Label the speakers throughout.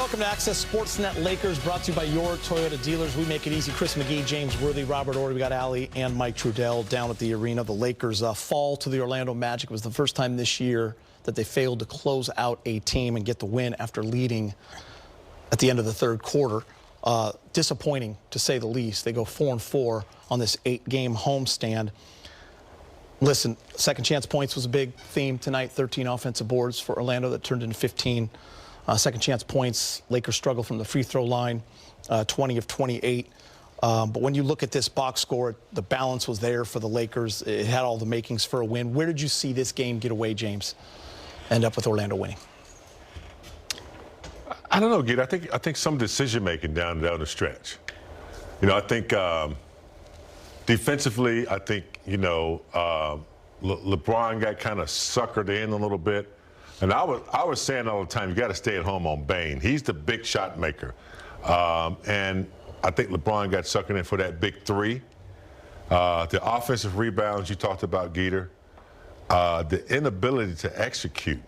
Speaker 1: Welcome to Access Sportsnet Lakers, brought to you by your Toyota dealers. We make it easy. Chris McGee, James Worthy, Robert Ory. We got Allie and Mike Trudell down at the arena. The Lakers fall to the Orlando Magic. It was the first time this year that they failed to close out a team and get the win after leading at the end of the third quarter. Disappointing, to say the least. They go 4-4 on this 8-game homestand. Listen, second chance points was a big theme tonight. 13 offensive boards for Orlando that turned into 15. Second chance points, Lakers struggle from the free throw line, 20 of 28. But when you look at this box score, the balance was there for the Lakers. It had all the makings for a win. Where did you see this game get away, James? End up with Orlando winning.
Speaker 2: I don't know, Gid. I think some decision making down the stretch. You know, I think defensively, I think LeBron got kind of suckered in a little bit. And I was saying all the time, you got to stay at home on Bane. He's the big shot maker. And I think LeBron got suckered in for that big three. The offensive rebounds you talked about, Geeter. The inability to execute.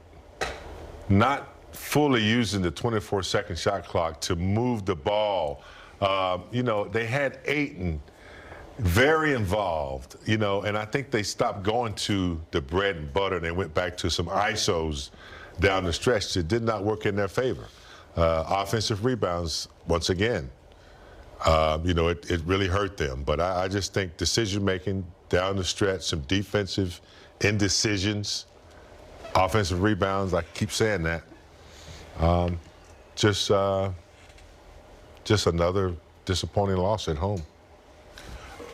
Speaker 2: Not fully using the 24-second shot clock to move the ball. They had Ayton very involved, and I think they stopped going to the bread and butter and they went back to some ISOs down the stretch that did not work in their favor. Offensive rebounds, once again, it really hurt them. But I just think decision-making down the stretch, some defensive indecisions, offensive rebounds, I keep saying that. Just another disappointing loss at home.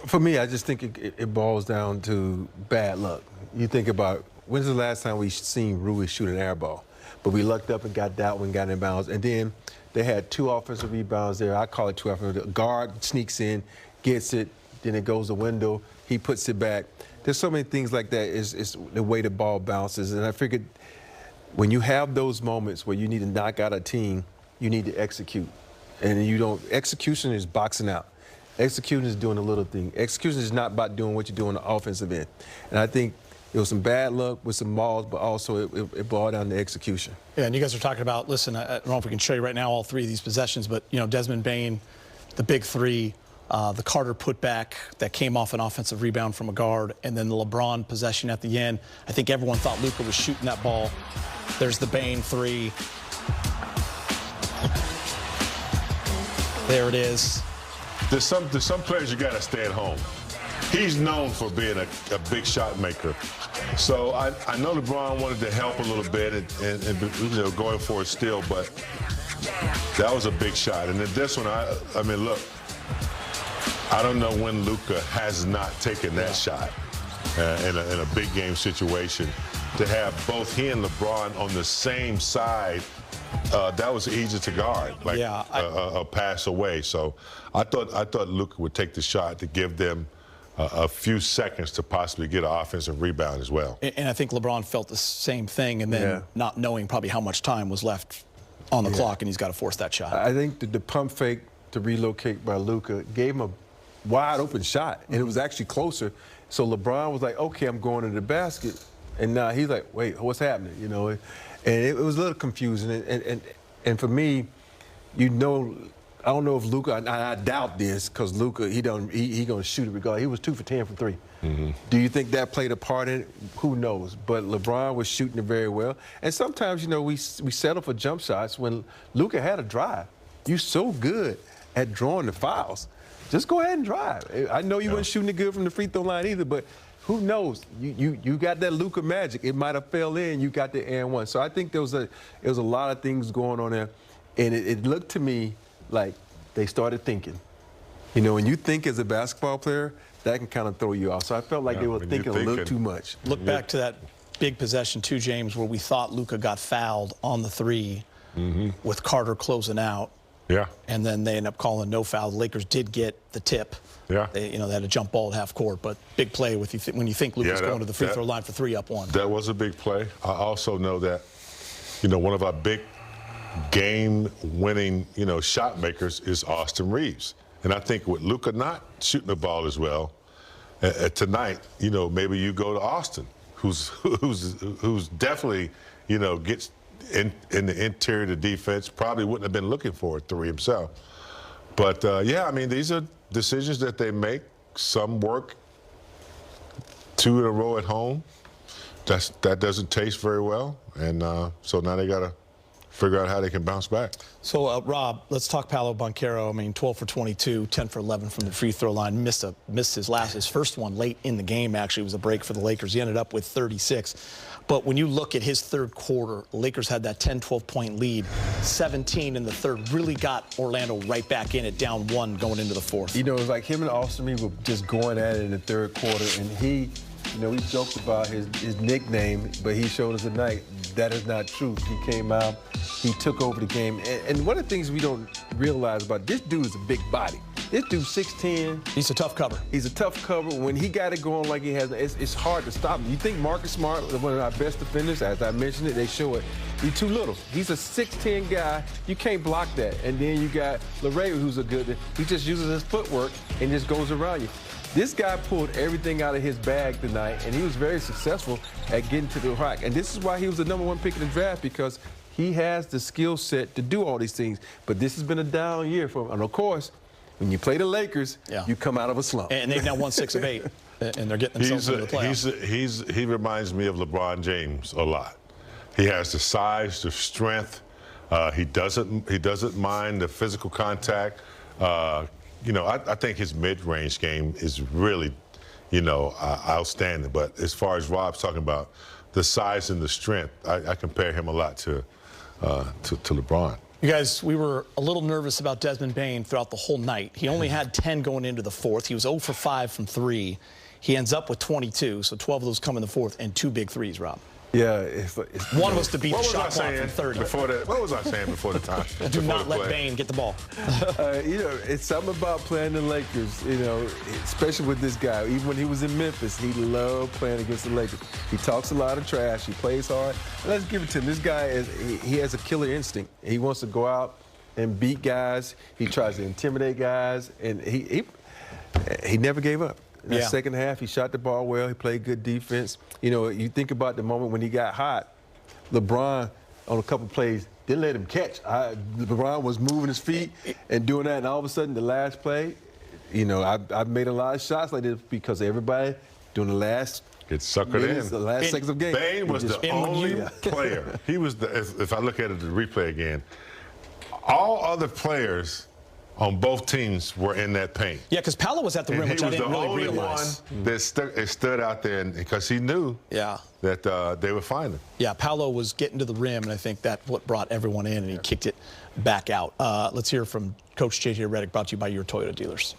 Speaker 3: For me, I just think it boils down to bad luck. You think about, when's the last time we seen Rui shoot an air ball? But we lucked up and got that one, got in bounds. And then they had 2 offensive rebounds there. I call it 2 offensive. Guard sneaks in, gets it, then it goes the window. He puts it back. There's so many things like that. It's the way the ball bounces. And I figured when you have those moments where you need to knock out a team, you need to execute. And you don't, execution is boxing out. Execution is doing a little thing. Execution is not about doing what you do on the offensive end. And I think it was some bad luck with some balls, but also it boiled down to execution.
Speaker 1: Yeah, and you guys are talking about, listen, I don't know if we can show you right now all 3 of these possessions, but, Desmond Bane, the big 3, the Carter putback that came off an offensive rebound from a guard, and then the LeBron possession at the end. I think everyone thought Luka was shooting that ball. There's the Bane 3. There it is.
Speaker 2: There's some players you got to stay at home. He's known for being a big shot maker. So I know LeBron wanted to help a little bit and going for a steal, but that was a big shot. And then this one, I mean, look, I don't know when Luka has not taken that shot in a big game situation. To have both he and LeBron on the same side, that was easy to guard, like a pass away. So I thought Luka would take the shot to give them a few seconds to possibly get an offensive rebound as well.
Speaker 1: And I think LeBron felt the same thing, and then not knowing probably how much time was left on the clock, and he's got to force that shot.
Speaker 3: I think the pump fake to relocate by Luka gave him a wide open shot, and it was actually closer. So LeBron was like, okay, I'm going to the basket. And now he's like, wait, what's happening? And it was a little confusing. And for me, I don't know if Luka, I doubt this, because Luka, he going to shoot it regardless. He was 2 for 10 from 3. Mm-hmm. Do you think that played a part in it? Who knows? But LeBron was shooting it very well. And sometimes, we settle for jump shots when Luka had a drive. You're so good at drawing the fouls. Just go ahead and drive. I know you weren't shooting it good from the free throw line either, but who knows? You got that Luka magic. It might have fell in. You got the and one. So I think there was a lot of things going on there, and it looked to me like they started thinking. When you think as a basketball player, that can kind of throw you off. So I felt like they were thinking a little too much.
Speaker 1: Look back to that big possession too, James, where we thought Luka got fouled on the 3 with Carter closing out.
Speaker 2: Yeah.
Speaker 1: And then they end up calling no foul. The Lakers did get the tip.
Speaker 2: Yeah.
Speaker 1: They had a jump ball at half court, but big play when you think Luka's going to the free throw line for 3 up 1.
Speaker 2: That was a big play. I also know that, one of our big game-winning, shot makers is Austin Reeves. And I think with Luka not shooting the ball as well, tonight, maybe you go to Austin, who's definitely, gets in the interior of the defense. Probably wouldn't have been looking for a three himself. But, yeah, I mean, these are decisions that they make. Some work 2 in a row at home. That doesn't taste very well. And so now they got to figure out how they can bounce back.
Speaker 1: So, Rob, let's talk Paolo Banchero. I mean, 12 for 22, 10 for 11 from the free throw line. Missed his first one late in the game, actually. It was a break for the Lakers. He ended up with 36. But when you look at his third quarter, the Lakers had that 10, 12-point lead. 17 in the third really got Orlando right back in it, down 1 going into the fourth.
Speaker 3: You know, it was like him and Austin Reeves were just going at it in the third quarter, and he, you know, we joked about his nickname, but he showed us tonight that is not true. He came out, he took over the game. And one of the things we don't realize about this dude is a big body. This dude's 6'10".
Speaker 1: He's a tough cover.
Speaker 3: He's a tough cover. When he got it going like he has, it's hard to stop him. You think Marcus Smart, one of our best defenders, as I mentioned it, they show it. He's too little. He's a 6'10" guy. You can't block that. And then you got LeRae, who's a good, he just uses his footwork and just goes around you. This guy pulled everything out of his bag tonight, and he was very successful at getting to the rack. And this is why he was the #1 pick in the draft, because he has the skill set to do all these things. But this has been a down year for him. And, of course, when you play the Lakers, you come out of a slump.
Speaker 1: And they've now won 6 of 8, and they're getting themselves into the playoffs.
Speaker 2: He reminds me of LeBron James a lot. He has the size, the strength. He doesn't mind the physical contact. You know, I think his mid-range game is really, you know, outstanding. But as far as Rob's talking about the size and the strength, I compare him a lot to LeBron.
Speaker 1: You guys, we were a little nervous about Desmond Bane throughout the whole night. He only had 10 going into the fourth. He was 0 for 5 from 3. He ends up with 22, so 12 of those come in the fourth, and 2 big threes, Rob.
Speaker 3: Yeah.
Speaker 1: One was to beat the shot clock from 30.
Speaker 2: What was I saying before the time?
Speaker 1: Do not let Bane get the ball.
Speaker 3: You know, it's something about playing the Lakers, you know, especially with this guy. Even when he was in Memphis, he loved playing against the Lakers. He talks a lot of trash. He plays hard. And let's give it to him. This guy, he has a killer instinct. He wants to go out and beat guys. He tries to intimidate guys. And he never gave up. In the second half, he shot the ball well. He played good defense. You know, you think about the moment when he got hot, LeBron, on a couple plays, didn't let him catch. LeBron was moving his feet and doing that, and all of a sudden, the last play, you know, I've made a lot of shots like this because everybody doing the last
Speaker 2: gets suckered in.
Speaker 3: The last seconds of game.
Speaker 2: Bane was the only player. He was if I look at it, the replay again, all other players on both teams were in that paint.
Speaker 1: Yeah, because Paolo was at the rim, which I didn't really realize.
Speaker 2: He was the only one that stood out there because he knew that they would find him.
Speaker 1: Yeah, Paolo was getting to the rim, and I think that's what brought everyone in, and he kicked it back out. Let's hear from Coach JJ Redick, brought to you by your Toyota dealers.